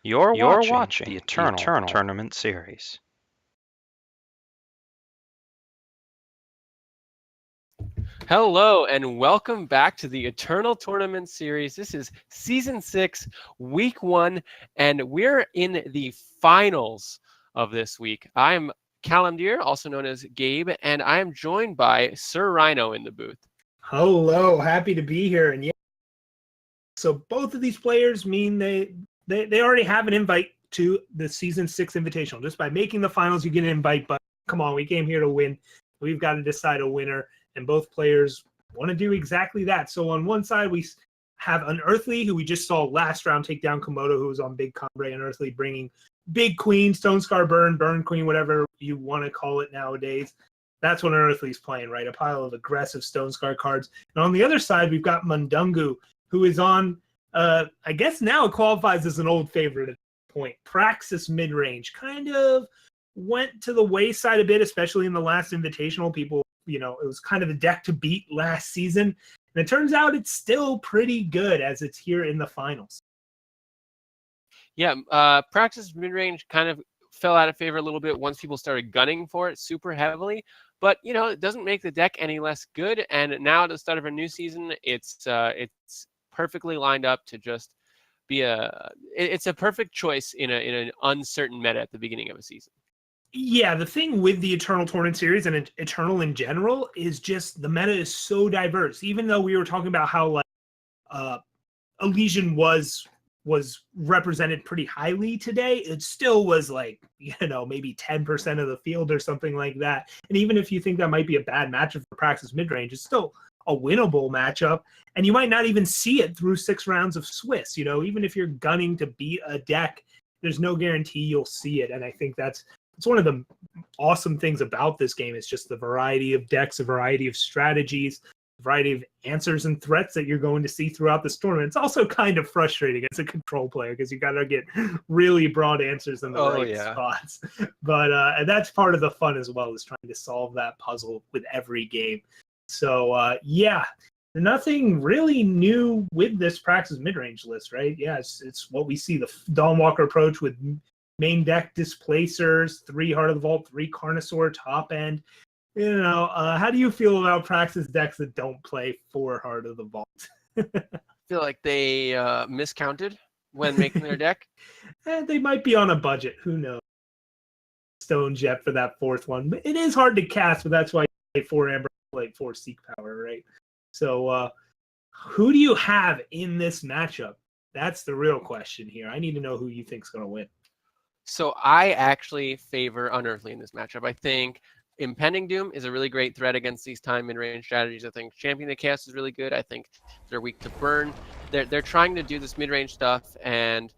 You're watching the Eternal Tournament Series. Hello and welcome back to the Eternal Tournament Series. This is Season 6, Week 1, and we're in the finals of this week. I'm Calimdir, also known as Gabe, and I am joined by Sir Rhino in the booth. Hello, happy to be here. And yeah, so both of these players mean they already have an invite to the Season 6 Invitational. Just by making the finals, you get an invite, but come on, we came here to win. We've got to decide a winner. And both players want to do exactly that. So on one side, we have Unearthly, who we just saw last round take down Komodo, who was on Big Combre. Unearthly bringing Big Queen, Stone Scar Burn Queen, whatever you want to call it nowadays. That's what Unearthly's playing, right? A pile of aggressive Stone Scar cards. And on the other side, we've got Mundungu, who is on, I guess now it qualifies as an old favorite at this point. Praxis mid-range kind of went to the wayside a bit, especially in the last Invitational. People, it was kind of a deck to beat last season. And it turns out it's still pretty good as it's here in the finals. Yeah, Praxis mid-range kind of fell out of favor a little bit once people started gunning for it super heavily. But, it doesn't make the deck any less good. And now at the start of a new season, it's perfectly lined up to just be it's a perfect choice in an uncertain meta at the beginning of a season. Yeah, the thing with the Eternal Tournament Series and Eternal in general is just the meta is so diverse. Even though we were talking about how Elysian was represented pretty highly today, it still was maybe 10% of the field or something like that. And even if you think that might be a bad matchup for Praxis midrange, it's still a winnable matchup. And you might not even see it through 6 rounds of Swiss. Even if you're gunning to beat a deck, there's no guarantee you'll see it. And I think it's one of the awesome things about this game is just the variety of decks, a variety of strategies, a variety of answers and threats that you're going to see throughout this tournament. It's also kind of frustrating as a control player because you got to get really broad answers in the spots. But and that's part of the fun as well, is trying to solve that puzzle with every game. So nothing really new with this Praxis midrange list, right? Yeah, it's what we see, the Dawnwalker approach with main deck displacers, 3 Heart of the Vault, 3 Carnosaur top end. How do you feel about Praxis decks that don't play 4 Heart of the Vault? I feel like they miscounted when making their deck. They might be on a budget. Who knows? Stone Jet for that 4th one. But it is hard to cast, but that's why you play 4 Amber, play 4 Seek Power, right? So who do you have in this matchup? That's the real question here. I need to know who you think's going to win. So I actually favor Unearthly in this matchup. I think Impending Doom is a really great threat against these time mid-range strategies. I think Champion the Chaos is really good. I think they're weak to burn. They're trying to do this mid-range stuff, and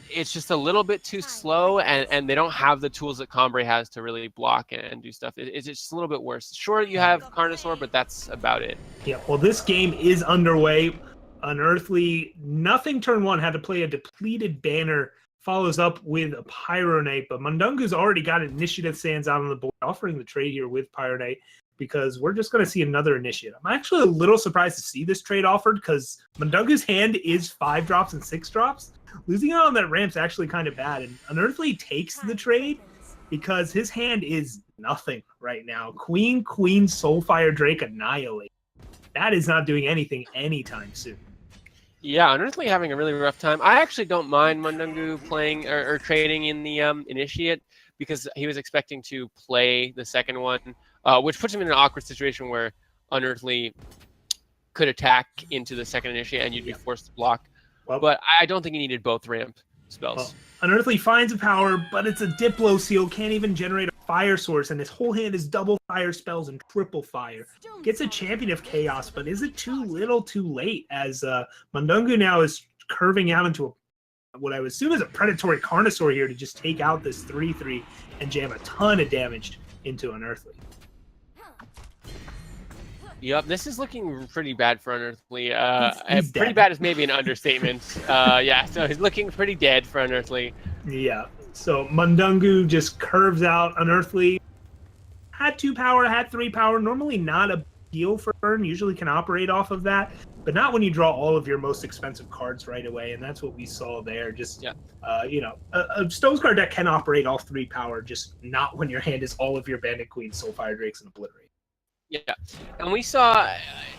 it's just a little bit too slow, and they don't have the tools that Combre has to really block and do stuff. It's just a little bit worse. Sure, you have Carnosaur, but that's about it. Yeah, well, this game is underway. Unearthly, nothing turn 1, had to play a depleted banner, follows up with a Pyronite, but Mundungu's already got Initiative Sands out on the board, offering the trade here with Pyronite, because we're just going to see another Initiative. I'm actually a little surprised to see this trade offered, because Mundungu's hand is 5 drops and 6 drops. Losing out on that ramp's actually kind of bad, and Unearthly takes the trade because his hand is nothing right now. Queen, Soulfire Drake, Annihilate. That is not doing anything anytime soon. Yeah, Unearthly having a really rough time. I actually don't mind Mundungu playing or trading in the Initiate, because he was expecting to play the second one, which puts him in an awkward situation where Unearthly could attack into the second Initiate and you'd be forced to block. Well, but I don't think he needed both ramp spells. Well, Unearthly finds a power, but it's a Diplo Seal, can't even generate a fire source, and his whole hand is double fire spells and triple fire. Gets a Champion of Chaos, but is it too little too late, as Mundungu now is curving out into what I would assume is a predatory Carnosaur here to just take out this 3/3 and jam a ton of damage into Unearthly. Yep, this is looking pretty bad for Unearthly. He's pretty bad is maybe an understatement. So he's looking pretty dead for Unearthly. Yeah, so Mundungu just curves out Unearthly. Had 2 power, had 3 power. Normally not a deal for burn. Usually can operate off of that. but not when you draw all of your most expensive cards right away. And that's what we saw there. Just, a Stones card deck can operate all 3 power, just not when your hand is all of your Bandit Queens, Soulfire Drakes, and Obliterate. Yeah, and we saw,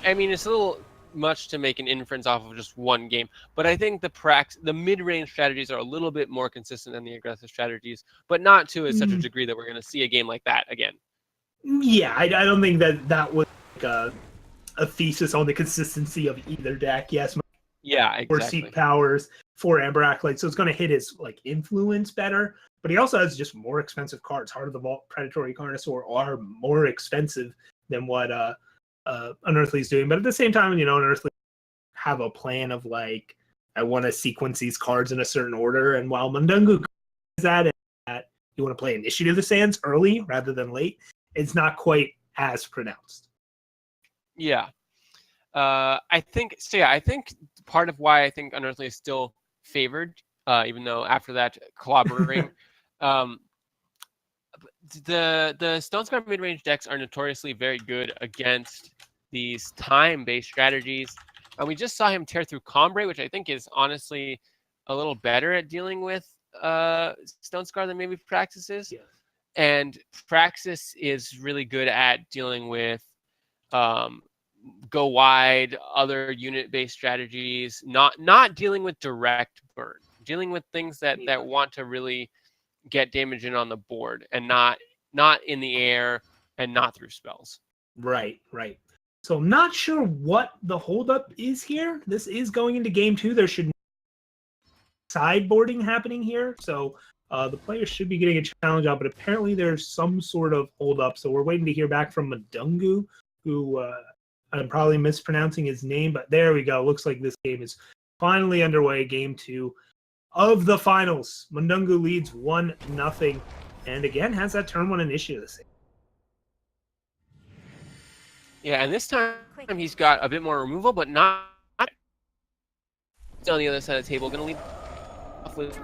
I mean, it's a little much to make an inference off of just one game, but I think the mid-range strategies are a little bit more consistent than the aggressive strategies, but not to such a degree that we're going to see a game like that again. Yeah, I don't think that was like a thesis on the consistency of either deck. Yes, yeah, exactly. 4 Seek Powers, 4 Amber Acolytes, so it's going to hit his like influence better, but he also has just more expensive cards. Heart of the Vault, Predatory Carnosaur are more expensive than what Unearthly's doing, but at the same time, Unearthly have a plan of like, I want to sequence these cards in a certain order, and while Mundungu is that you want to play Initiative of the Sands early rather than late, it's not quite as pronounced. Yeah. I think part of why I think Unearthly is still favored, even though after that clobbering, the Stones Card mid-range decks are notoriously very good against these time-based strategies. And we just saw him tear through Combre, which I think is honestly a little better at dealing with Stones Card than maybe Praxis is. Yeah. And Praxis is really good at dealing with go wide, other unit-based strategies, not dealing with direct burn, dealing with things that want to really get damage in on the board and not in the air and not through spells. Right. So I'm not sure what the holdup is here. This is going into game 2. There should be sideboarding happening here. So the players should be getting a challenge out, but apparently there's some sort of holdup. So we're waiting to hear back from Mundungu, who I'm probably mispronouncing his name, but there we go. Looks like this game is finally underway. Game 2 of the finals. Mundungu leads 1-0, and again has that turn 1 initiative. Yeah, and this time he's got a bit more removal, but not on the other side of the table. Going to lead off with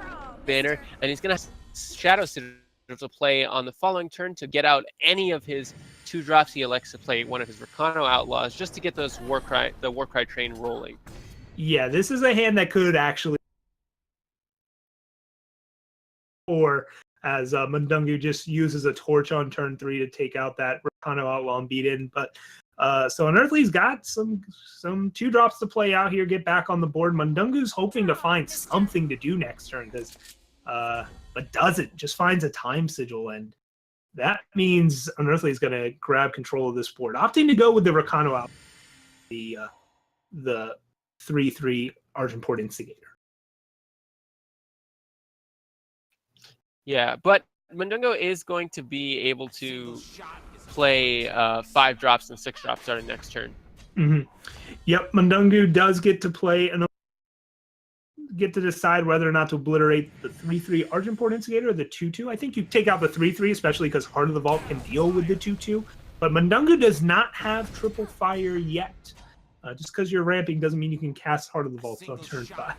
Banner, and he's going to have Shadow Sitter to play on the following turn to get out any of his 2 drops. He elects to play one of his Ricano Outlaws just to get those the Warcry train rolling. Yeah, this is a hand that could actually, or as Mundungu just uses a torch on turn 3 to take out that Ricano Outlaw and beat in. But so Unearthly's got some 2 drops to play out here, get back on the board. Mundungu's hoping to find something to do next turn, but doesn't, just finds a Time Sigil, and that means Unearthly's going to grab control of this board, opting to go with the Ricano Outlaw, the 3/3 Argenport Instigator. Yeah, but Mundungu is going to be able to play 5 drops and 6 drops starting next turn. Mm-hmm. Yep, Mundungu does get to play and get to decide whether or not to obliterate the 3/3 Argenport Instigator or the 2/2. I think you take out the 3/3, especially because Heart of the Vault can deal with the 2/2. But Mundungu does not have Triple Fire yet. Just because you're ramping doesn't mean you can cast Heart of the Vault on turn 5.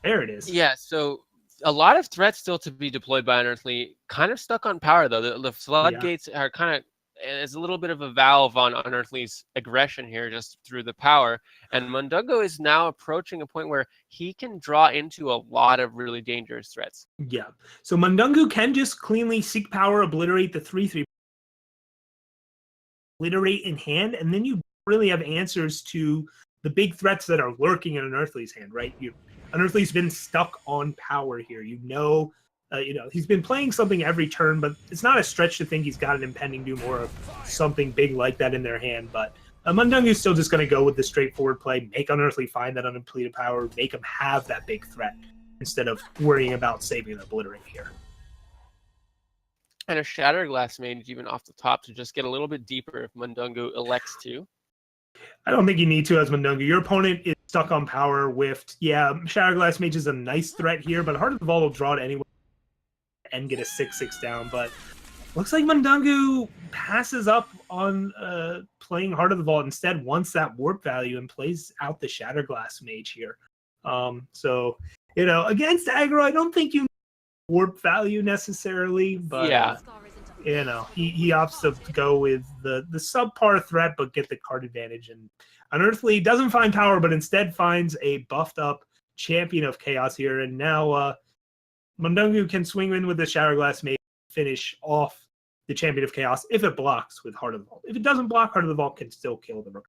There it is. Yeah, so a lot of threats still to be deployed by Unearthly. Kind of stuck on power, though. The floodgates are kind of, it's a little bit of a valve on Unearthly's aggression here just through the power. And Mundungu is now approaching a point where he can draw into a lot of really dangerous threats. Yeah. So Mundungu can just cleanly seek power, obliterate the 3/3, obliterate in hand, and then you really have answers to the big threats that are lurking in Unearthly's hand, right? Unearthly's been stuck on power here. He's been playing something every turn, but it's not a stretch to think he's got an Impending Doom or something big like that in their hand. But Mundungu's still just going to go with the straightforward play, make Unearthly find that undepleted power, make him have that big threat instead of worrying about saving the obliterate here. And a Shatterglass Mage even off the top to just get a little bit deeper if Mundungu elects to. I don't think you need to as Mundungu. Your opponent is stuck on power, whiffed. Yeah, Shatterglass Mage is a nice threat here, but Heart of the Vault will draw it anyway and get a 6/6 down. But looks like Mundungu passes up on playing Heart of the Vault, instead wants that warp value and plays out the Shatterglass Mage here. So, against aggro, I don't think you need warp value necessarily, but yeah. you know, he opts to go with the subpar threat, but get the card advantage. And Unearthly doesn't find power, but instead finds a buffed up Champion of Chaos here. And now Mundungu can swing in with the Shatterglass, maybe finish off the Champion of Chaos if it blocks with Heart of the Vault. If it doesn't block, Heart of the Vault can still kill the Rook.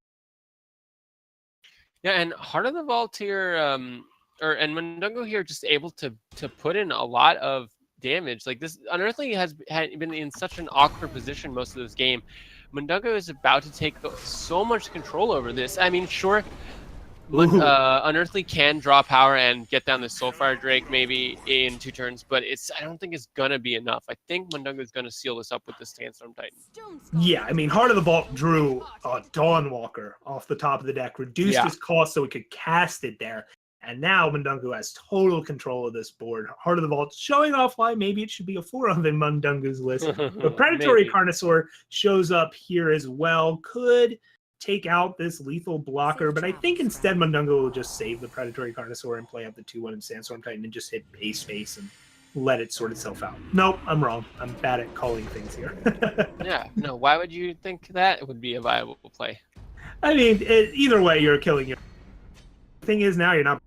Yeah, and Heart of the Vault here, and Mundungu here just able to put in a lot of damage. Like this, Unearthly had been in such an awkward position most of this game. Mundungu is about to take so much control over this. I mean, sure, Unearthly can draw power and get down the Soulfire Drake maybe in 2 turns, but I don't think it's gonna be enough. I think Mundungu is gonna seal this up with the Sandstorm Titan. Yeah, I mean, Heart of the Vault drew Dawnwalker off the top of the deck, reduced his cost so he could cast it there. And now Mundungu has total control of this board. Heart of the Vault showing off why maybe it should be a 4 on Mundungu's list. But Predatory Carnosaur shows up here as well. Could take out this lethal blocker, but I think instead Mundungu will just save the Predatory Carnosaur and play up the 2-1 and Sandstorm Titan and just hit base face and let it sort itself out. Nope, I'm wrong. I'm bad at calling things here. Yeah, no, why would you think that would be a viable play? I mean, either way, you're killing your... The thing is now you're not...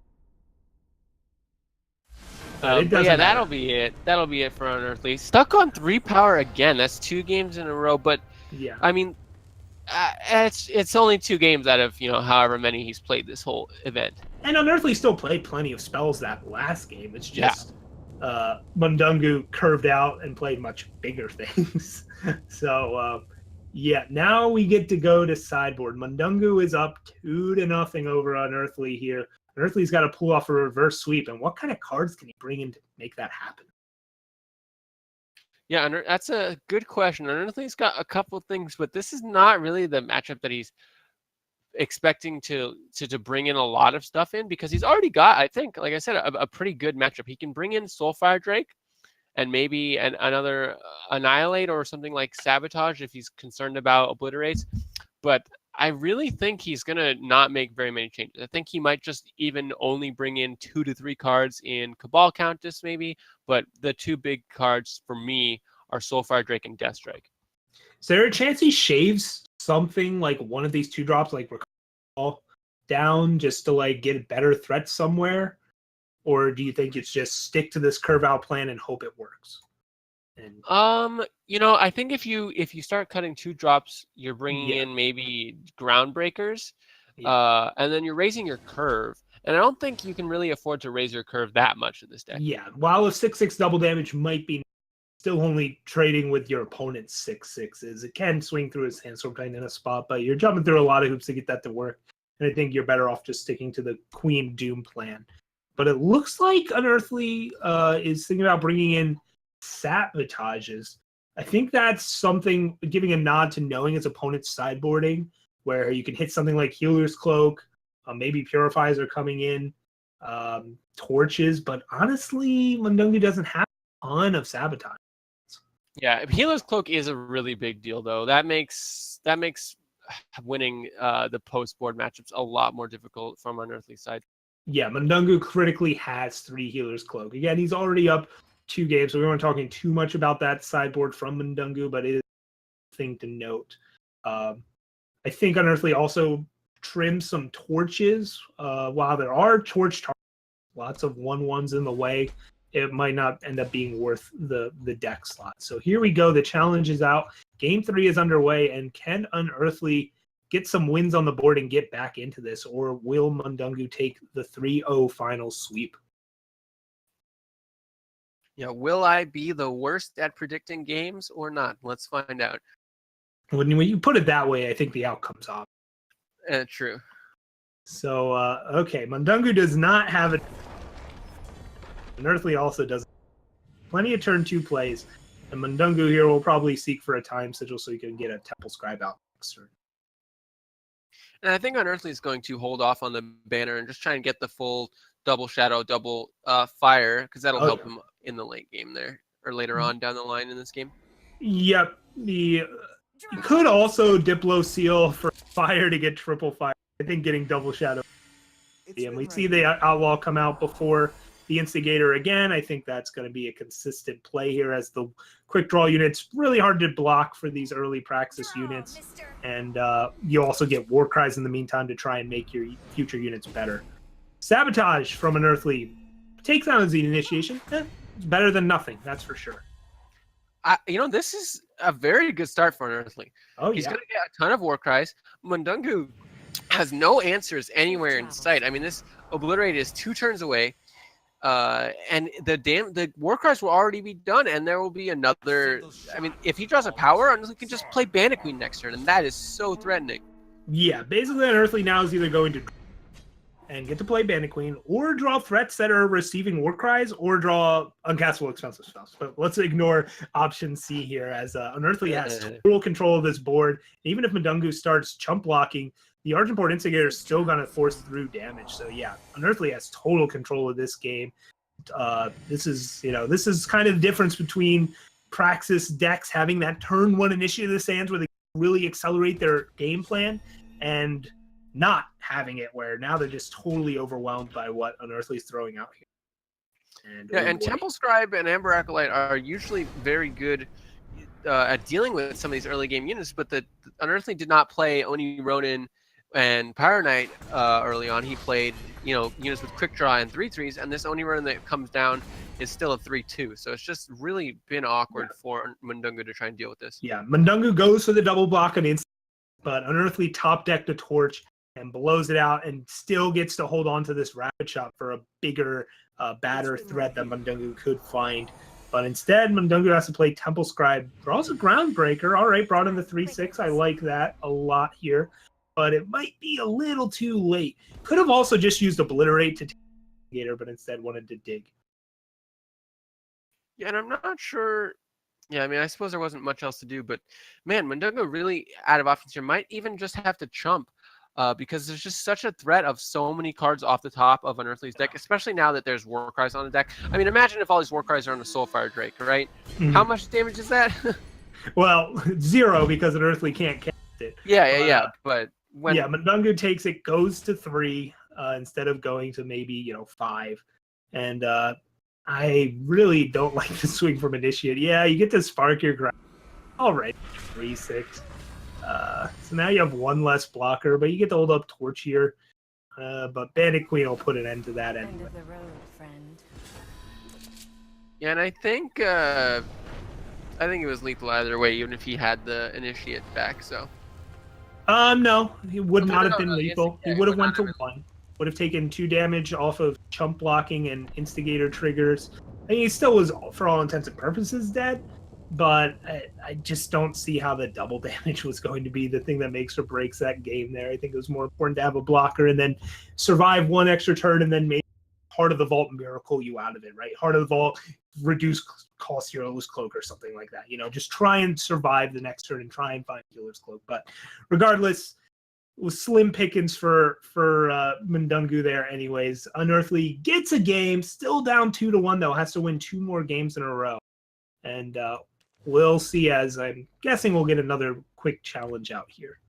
But yeah, that'll be it. That'll be it for Unearthly. Stuck on 3 power again. That's 2 games in a row, but yeah, I mean, it's only 2 games out of, you know, however many he's played this whole event. And Unearthly still played plenty of spells that last game. It's just Mundungu curved out and played much bigger things. So yeah, now we get to go to sideboard. Mundungu is up 2-0 over Unearthly here. Unearthly's got to pull off a reverse sweep, and what kind of cards can he bring in to make that happen? Yeah, that's a good question. Unearthly's got a couple things, but this is not really the matchup that he's expecting to bring in a lot of stuff in, because he's already got, I think, like I said, a pretty good matchup. He can bring in Soulfire Drake and maybe another Annihilate or something like Sabotage if he's concerned about Obliterates. But I really think he's going to not make very many changes. I think he might just even only bring in 2 to 3 cards in Cabal Countess maybe, but the 2 big cards for me are Soulfire Drake and Death Strike. Is there a chance he shaves something like one of these 2 drops, like Recall down, just to like get a better threat somewhere? Or do you think it's just stick to this curve out plan and hope it works? You know, I think if you start cutting 2 drops, you're bringing in maybe Groundbreakers, and then you're raising your curve. And I don't think you can really afford to raise your curve that much in this deck. Yeah, while a 6/6 double damage might be still only trading with your opponent's 6/6s, it can swing through his Sandstorm Titan in a spot, but you're jumping through a lot of hoops to get that to work. And I think you're better off just sticking to the Queen Doom plan. But it looks like Unearthly is thinking about bringing in Sabotages. I think that's something, giving a nod to knowing his opponent's sideboarding, where you can hit something like Healer's Cloak, maybe Purifiers are coming in, Torches, but honestly, Mundungu doesn't have a ton of Sabotage. Yeah, Healer's Cloak is a really big deal, though. That makes winning the post-board matchups a lot more difficult from Unearthly's side. Yeah, Mundungu critically has 3 Healer's Cloak. Again, he's already up 2 games, so we weren't talking too much about that sideboard from Mundungu, but it is a thing to note. I think Unearthly also trimmed some Torches. While there are Torch targets, lots of 1/1s in the way, it might not end up being worth the deck slot. So here we go. The challenge is out. Game 3 is underway, and can Unearthly get some wins on the board and get back into this, or will Mundungu take the 3-0 final sweep? Yeah, will I be the worst at predicting games or not? Let's find out. When you put it that way, I think the outcome's off. True. So, okay, Mundungu does not have it. Unearthly also does plenty of turn 2 plays, and Mundungu here will probably seek for a time sigil so he can get a Temple Scribe out next turn. And I think Unearthly is going to hold off on the banner and just try and get the full double shadow, double fire, because that'll help him in the late game there, or later on down the line in this game. Yep. You could also Diplo Seal for fire to get triple fire. I think getting double shadow. And we see the Outlaw come out before the Instigator again. I think that's going to be a consistent play here, as the quick draw unit's really hard to block for these early Praxis units. And you also get War Cries in the meantime to try and make your future units better. Sabotage from Unearthly takes down the initiation. It's better than nothing, that's for sure. This is a very good start for Unearthly. Oh, He's going to get a ton of War Cries. Mundungu has no answers anywhere in sight. I mean, this Obliterate is 2 turns away, and the War Cries will already be done, and there will be another. I mean, if he draws a power, Unearthly can just play Bandit Queen next turn, and that is so threatening. Yeah, basically Unearthly now is either going to and get to play Bandit Queen, or draw threats that are receiving War Cries, or draw uncastable expensive spells. But let's ignore option C here, as Unearthly has total control of this board. Even if Mundungu starts chump blocking, the Argenport Instigator is still going to force through damage. So yeah, Unearthly has total control of this game. This is kind of the difference between Praxis decks having that turn 1 initiative in the sands where they really accelerate their game plan, and not having it where now they're just totally overwhelmed by what Unearthly's throwing out here. And Temple Scribe and Amber Acolyte are usually very good at dealing with some of these early game units, but the Unearthly did not play Oni Ronin and Pyro Knight early on. He played units with quick draw and 3/3s, and this Oni Ronin that comes down is still a 3/2. So it's just really been awkward for Mundungu to try and deal with this. Yeah, Mundungu goes for the double block on instant, but Unearthly top decked a Torch and blows it out, and still gets to hold on to this Rapid Shot for a bigger, badder threat that Mundungu could find. But instead, Mundungu has to play Temple Scribe, draws a Groundbreaker. All right, brought in the 3/6. I like that a lot here, but it might be a little too late. Could have also just used Obliterate to take the Gator, but instead wanted to dig. Yeah, and I'm not sure. Yeah, I mean, I suppose there wasn't much else to do, but man, Mundungu really out of options here might even just have to chump. Because there's just such a threat of so many cards off the top of Unearthly's deck, especially now that there's War Cries on the deck. I mean, imagine if all these War Cries are on a Soulfire Drake, right? Mm-hmm. How much damage is that? Well, 0, because Unearthly can't cast it. Yeah. But when Mundungu takes it, goes to 3 instead of going to maybe 5, and I really don't like the swing from Initiate. Yeah, you get to spark your ground. All right, 3/6. So now you have 1 less blocker, but you get to hold up Torch here. But Bandit Queen will put an end to that anyway. End of the road, friend. Yeah, and I think it was lethal either way, even if he had the Initiate back. So. No, he would not have been lethal. He would have went to 1. Would have taken 2 damage off of chump blocking and Instigator triggers. I mean, he still was, for all intents and purposes, dead. But I just don't see how the double damage was going to be the thing that makes or breaks that game there. I think it was more important to have a blocker and then survive 1 extra turn, and then maybe Heart of the Vault miracle you out of it, right? Heart of the Vault, reduce cost Hero's Cloak or something like that. Just try and survive the next turn and try and find Healer's Cloak. But regardless, it was slim pickings for Mundungu there anyways. Unearthly gets a game, still down 2-1 though, has to win 2 more games in a row. And we'll see, as I'm guessing we'll get another quick challenge out here.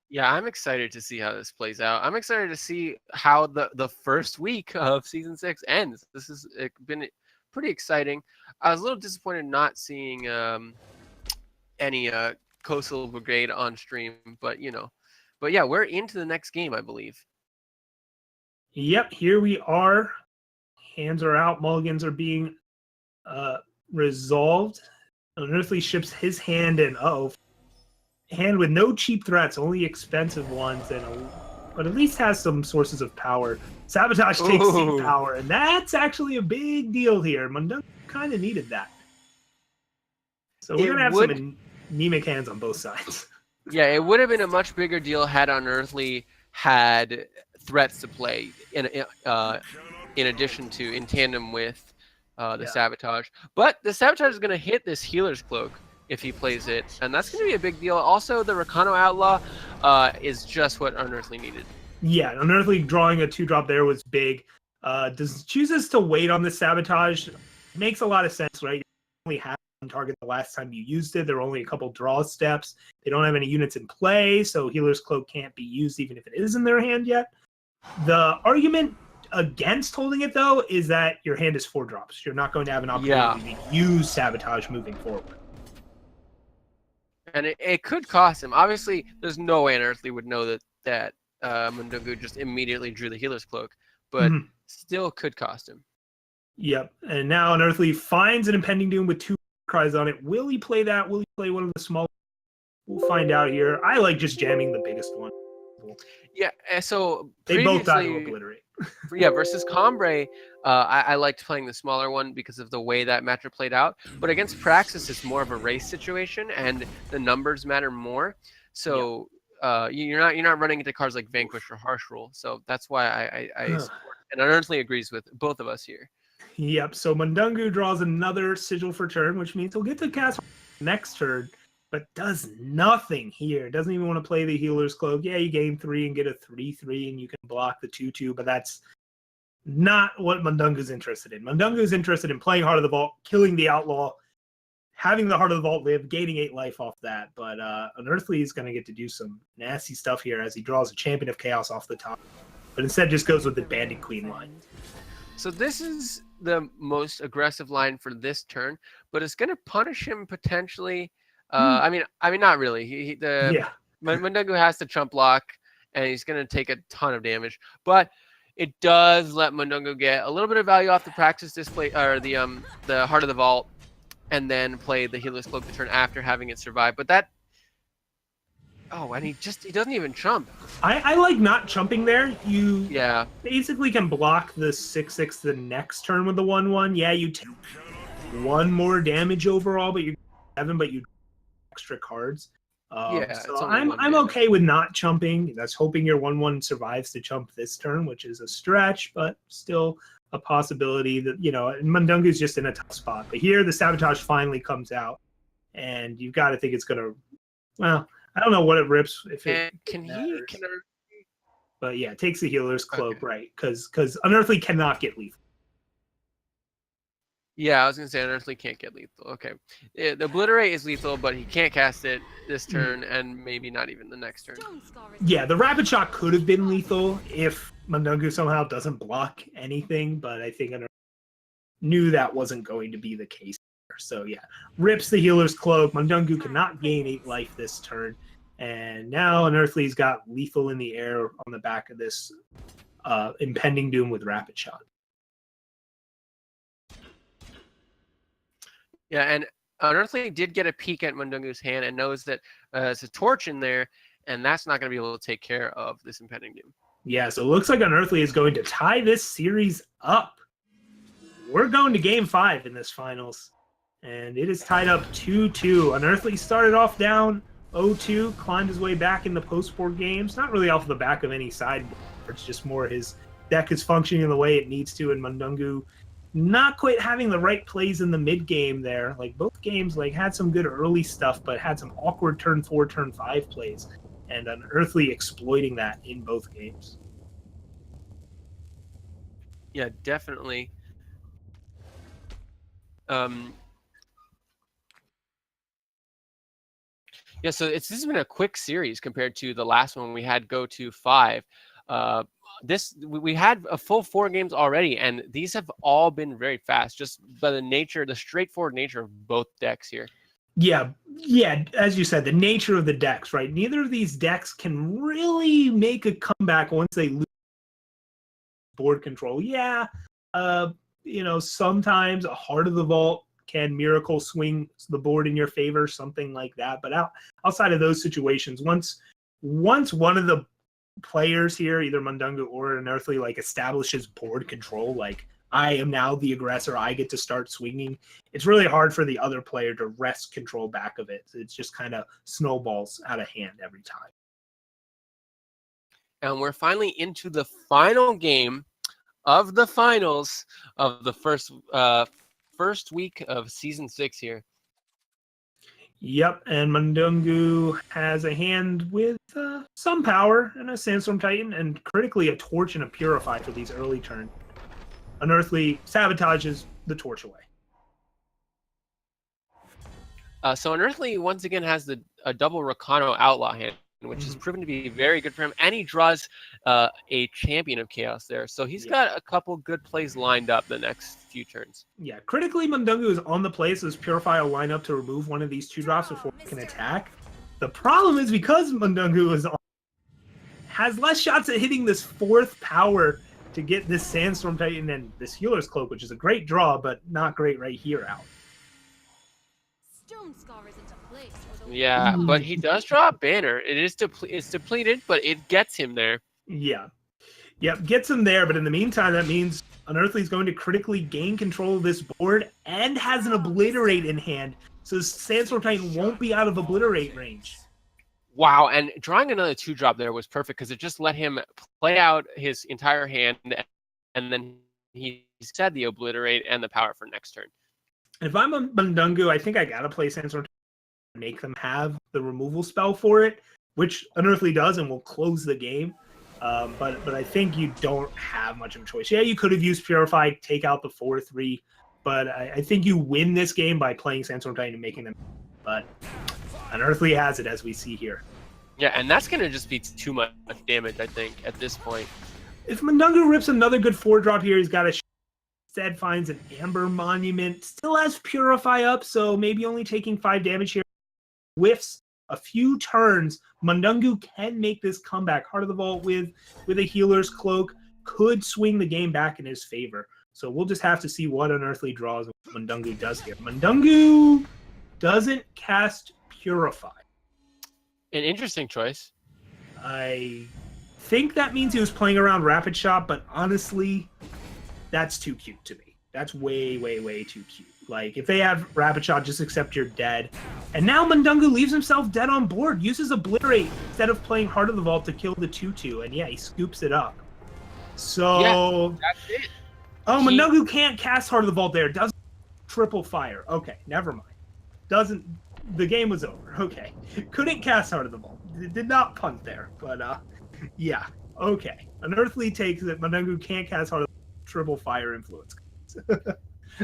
Yeah, I'm excited to see how this plays out. I'm excited to see how the first week of Season 6 ends. This has been pretty exciting. I was a little disappointed not seeing any Coastal Brigade on stream, but yeah, we're into the next game, I believe. Yep, here we are. Hands are out. Mulligans are being resolved. Unearthly ships his hand in. Hand with no cheap threats, only expensive ones, but at least has some sources of power. Sabotage takes seat power, and that's actually a big deal here. Mundungu kind of needed that. So we're going to have some anemic hands on both sides. Yeah, it would have been a much bigger deal had Unearthly had threats to play in addition to, in tandem with the Sabotage. But the Sabotage is going to hit this Healer's Cloak if he plays it, and that's going to be a big deal. Also, the Rakano Outlaw is just what Unearthly needed. Yeah, Unearthly drawing a 2-drop there was big. Chooses to wait on the Sabotage. Makes a lot of sense, right? You only had one target the last time you used it. There were only a couple draw steps. They don't have any units in play, so Healer's Cloak can't be used even if it is in their hand yet. The argument against holding it, though, is that your hand is 4 drops. You're not going to have an opportunity to use Sabotage moving forward. And it could cost him. Obviously, there's no way Unearthly would know that Mundungu just immediately drew the Healer's Cloak, but still could cost him. Yep. And now Unearthly finds an Impending Doom with 2 cries on it. Will he play that? Will he play one of the small? We'll find out here. I like just jamming the biggest one. Yeah, so they both die to Obliterate. Yeah, versus Combray, I liked playing the smaller one because of the way that matchup played out. But against Praxis, it's more of a race situation, and the numbers matter more. So you're not running into cards like Vanquish or Harsh Rule. So that's why I support, and Unearthly agrees with both of us here. Yep. So Mundungu draws another Sigil for turn, which means he'll get to cast next turn, but does nothing here. Doesn't even want to play the Healer's Cloak. Yeah, you gain 3 and get a 3/3, and you can block the 2/2, but that's not what Mundungu's interested in. Mundungu's interested in playing Heart of the Vault, killing the Outlaw, having the Heart of the Vault live, gaining 8 life off that. But Unearthly is going to get to do some nasty stuff here as he draws a Champion of Chaos off the top, but instead just goes with the Bandit Queen line. So this is the most aggressive line for this turn, but it's going to punish him potentially. I mean, not really. Mundungu has to chump block, and he's going to take a ton of damage. But it does let Mundungu get a little bit of value off the Praxis display, or the Heart of the Vault, and then play the Healer's Cloak the turn after having it survive. But that, and he doesn't even chump. I like not chumping there. You basically can block the 6/6 the next turn with the 1/1. Yeah, you take 1 more damage overall, but you 7, but you extra cards. So I'm okay with not chumping. That's hoping your 1/1 survives to chump this turn, which is a stretch, but still a possibility that, Mundungu's just in a tough spot. But here the Sabotage finally comes out, and you've got to think it's gonna, I don't know what it rips. If it but yeah, it takes the Healer's Cloak, right? Because Unearthly cannot get lethal. Yeah, I was gonna say Unearthly can't get lethal. Okay, the Obliterate is lethal, but he can't cast it this turn, and maybe not even the next turn. Yeah, the Rapid Shot could have been lethal if Mundungu somehow doesn't block anything, but I think Unearthly knew that wasn't going to be the case. So yeah, rips the Healer's Cloak. Mundungu cannot gain 8 life this turn, and now Unearthly's got lethal in the air on the back of this Impending Doom with Rapid Shot. Yeah, and Unearthly did get a peek at Mundungu's hand and knows that there's a torch in there, and that's not going to be able to take care of this Impending Doom. Yeah, so it looks like Unearthly is going to tie this series up. We're going to Game 5 in this finals, and it is tied up 2-2. Unearthly started off down 0-2, climbed his way back in the post-board games. Not really off the back of any sideboard. It's just more his deck is functioning the way it needs to, and Mundungu not quite having the right plays in the mid game there. Like both games, had some good early stuff, but had some awkward turn 4, turn 5 plays, and Unearthly exploiting that in both games. Yeah, definitely. Yeah, so this has been a quick series compared to the last one we had go to 5. We had a full 4 games already, and these have all been very fast, just by the straightforward nature of both decks here. Yeah, as you said, the nature of the decks, right? Neither of these decks can really make a comeback once they lose board control. Yeah, sometimes a Heart of the Vault can miracle swing the board in your favor, something like that. But outside of those situations, once one of the players here, either Mundungu or Unearthly, establishes board control, I am now the aggressor, I get to start swinging, it's really hard for the other player to wrest control back of it. It's just kind of snowballs out of hand every time. And we're finally into the final game of the finals of the first week of season 6 here. Yep, and Mundungu has a hand with some power and a Sandstorm Titan, and critically a Torch and a Purify for these early turns. Unearthly sabotages the Torch away. So Unearthly once again has a double Rakano Outlaw hand. which has proven to be very good for him. And he draws a champion of Chaos there. So he's got a couple good plays lined up the next few turns. Yeah, critically, Mundungu is on the play, so his Purify will line up to remove one of these 2-drops before he can attack. The problem is because Mundungu is has less shots at hitting this 4th power to get this Sandstorm Titan and this Healer's Cloak, which is a great draw, but not great right here out. Yeah, but he does draw a banner. It is it's depleted, but it gets him there. Yeah. Yep, gets him there, but in the meantime, that means Unearthly's going to critically gain control of this board and has an Obliterate in hand, so Sandstorm Titan won't be out of Obliterate range. Wow, and drawing another 2-drop there was perfect because it just let him play out his entire hand, and then he said the Obliterate and the power for next turn. If I'm a Mundungu, I think I gotta play Sandstorm Titan and make them have the removal spell for it, which Unearthly does and will close the game. But I think you don't have much of a choice. Yeah, you could have used Purify, take out the 4/3, but I think you win this game by playing Sandstorm Titan and making them. But Unearthly has it, as we see here. Yeah, and that's going to just be too much damage, I think, at this point. If Mundungu rips another good 4-drop here, he's got a instead finds an Amber Monument. Still has Purify up, so maybe only taking 5 damage here. Whiffs a few turns. Mundungu can make this comeback. Heart of the Vault with a Healer's Cloak could swing the game back in his favor. So we'll just have to see what Unearthly draws and what Mundungu does here. Mundungu doesn't cast Purify. An interesting choice. I think that means he was playing around Rapid Shot, but honestly, that's too cute to me. That's way, way, way too cute. Like, if they have Rapid Shot, just accept you're dead. And now Mundungu leaves himself dead on board, uses Obliterate instead of playing Heart of the Vault to kill the 2/2, and yeah, he scoops it up. So, yeah, that's it. Mundungu can't cast Heart of the Vault there. Doesn't triple fire. Okay, never mind. Doesn't. The game was over. Okay. Couldn't cast Heart of the Vault. Did not punt there. But, yeah. Okay. Unearthly takes it. Mundungu can't cast Heart of the Vault. Triple fire influence.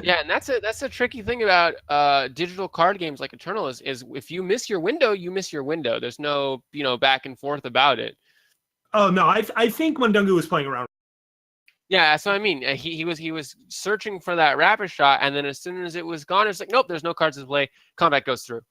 Yeah, and that's a tricky thing about digital card games like Eternal is if you miss your window, you miss your window. There's no, back and forth about it. Oh, no. I think Mundungu was playing around. Yeah, that's what I mean. He was searching for that Rapid Shot, and then as soon as it was gone, it's like, nope, there's no cards to play. Combat goes through.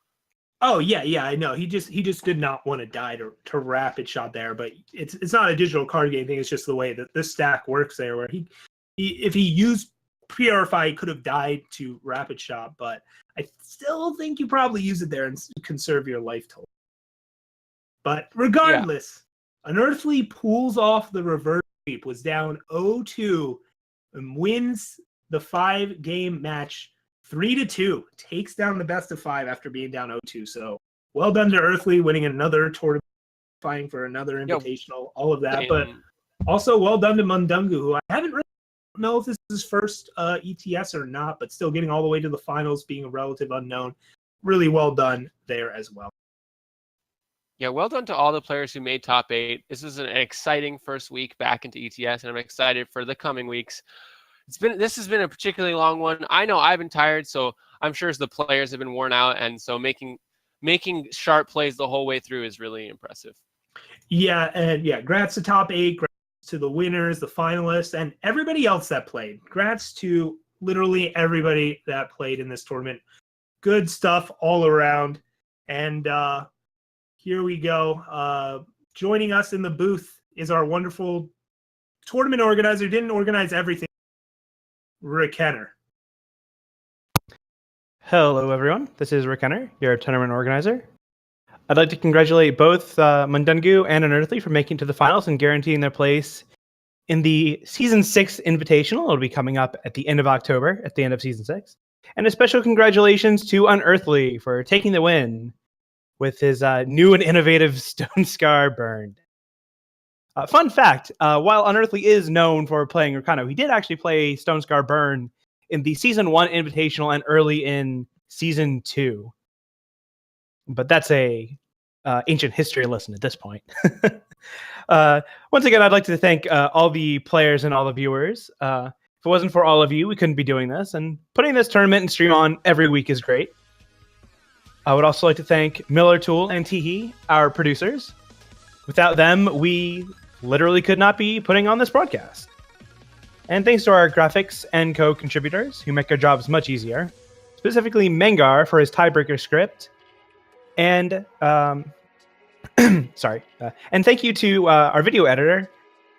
Oh yeah, I know. He just did not want to die to Rapid Shot there, but it's not a digital card game thing. It's just the way that this stack works there, where he if he used Purify, he could have died to Rapid Shot, but I still think you probably use it there and conserve your life total. But regardless, Unearthly pulls off the reverse sweep, was down 0-2, and wins the 5-game match 3-2. Takes down the best of 5 after being down 0-2. So well done to Earthly, winning another tournament, fighting for another invitational, all of that. But also well done to Mundungu, who I haven't really know if this is his first ETS or not, but still getting all the way to the finals, being a relative unknown. Really well done there as well. Yeah, well done to all the players who made top 8. This was an exciting first week back into ETS, and I'm excited for the coming weeks. This has been a particularly long one. I know I've been tired, so I'm sure the players have been worn out, and so making sharp plays the whole way through is really impressive. Yeah, and congrats to top 8, congrats to the winners, the finalists, and everybody else that played. Congrats to literally everybody that played in this tournament. Good stuff all around. And here we go. Joining us in the booth is our wonderful tournament organizer. Didn't organize everything. Rick Henner. Hello, everyone. This is Rick Henner, your tournament organizer. I'd like to congratulate both Mundungu and Unearthly for making it to the finals and guaranteeing their place in the Season 6 Invitational. It'll be coming up at the end of October, at the end of Season 6. And a special congratulations to Unearthly for taking the win with his new and innovative Stone Scar Burn. Fun fact, while Unearthly is known for playing Rhino, he did actually play Stone Scar Burn in the Season 1 Invitational and early in Season 2. But that's a ancient history lesson at this point. Once again, I'd like to thank all the players and all the viewers. If it wasn't for all of you, we couldn't be doing this. And putting this tournament and stream on every week is great. I would also like to thank Miller Tool and Teehee, our producers. Without them, we literally could not be putting on this broadcast. And thanks to our graphics and co-contributors who make our jobs much easier, specifically Mengar for his tiebreaker script, and and thank you to our video editor,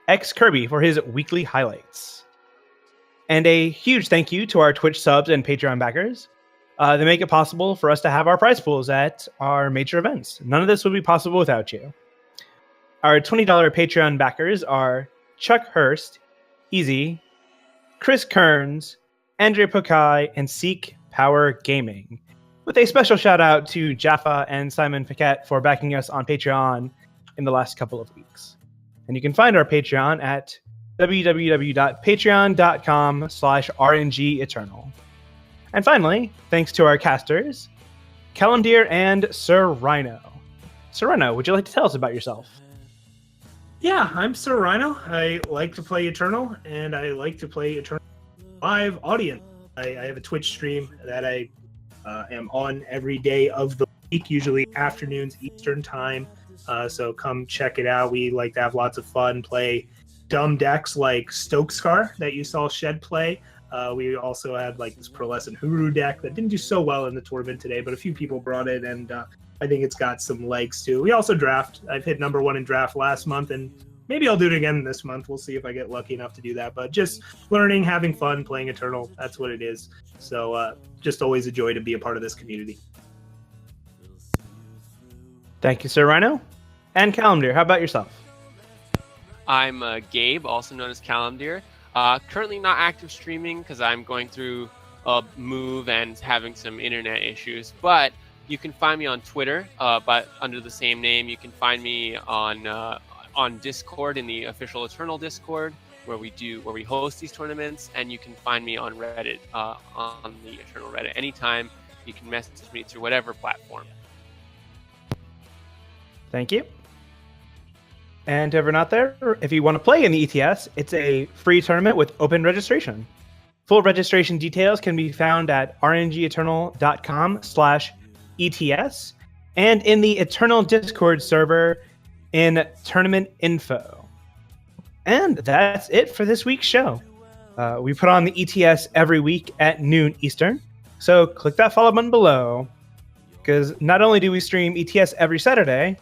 X Kirby, for his weekly highlights. And a huge thank you to our Twitch subs and Patreon backers. They make it possible for us to have our prize pools at our major events. None of this would be possible without you. Our $20 Patreon backers are Chuck Hurst, Easy, Chris Kearns, Andre Pokai, and Seek Power Gaming. With a special shout out to Jaffa and Simon Paquette for backing us on Patreon in the last couple of weeks. And you can find our Patreon at www.patreon.com/RNG Eternal. And finally, thanks to our casters, Calimdir and Sir Rhino. Sir Rhino, would you like to tell us about yourself? Yeah, I'm Sir Rhino. I like to play Eternal, and I like to play Eternal live audience. I have a Twitch stream that I am on every day of the week, usually afternoons Eastern time. So come check it out. We like to have lots of fun, play dumb decks like Stokescar that you saw Shed play. We also had like this Pearlescent Huru deck that didn't do so well in the tournament today, but a few people brought it, and I think it's got some legs too. We also draft. I've hit #1 in draft last month, and maybe I'll do it again this month. We'll see if I get lucky enough to do that. But just learning, having fun, playing Eternal, that's what it is. So just always a joy to be a part of this community. Thank you, Sir Rhino. And Calimdir, how about yourself? I'm Gabe, also known as Calimdir. Currently not active streaming because I'm going through a move and having some internet issues. But you can find me on Twitter, but under the same name. You can find me on Discord in the official Eternal Discord, where we host these tournaments, and you can find me on Reddit, on the Eternal Reddit. Anytime you can message me through whatever platform. Thank you. And to everyone out there, if you want to play in the ETS, it's a free tournament with open registration. Full registration details can be found at rngeternal.com/ETS and in the Eternal Discord server in Tournament Info. And that's it for this week's show. We put on the ETS every week at noon Eastern, so click that follow button below, because not only do we stream ETS every Saturday,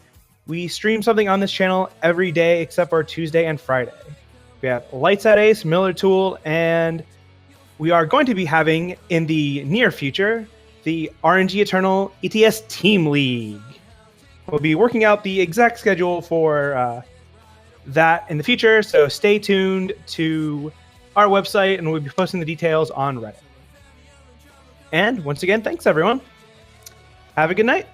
we stream something on this channel every day except for Tuesday and Friday. We have Lights Out Ace, Miller Tool, and we are going to be having, in the near future, the aReNGee Eternal ETS Team League. We'll be working out the exact schedule for that in the future, so stay tuned to our website, and we'll be posting the details on Reddit. And once again, thanks everyone. Have a good night.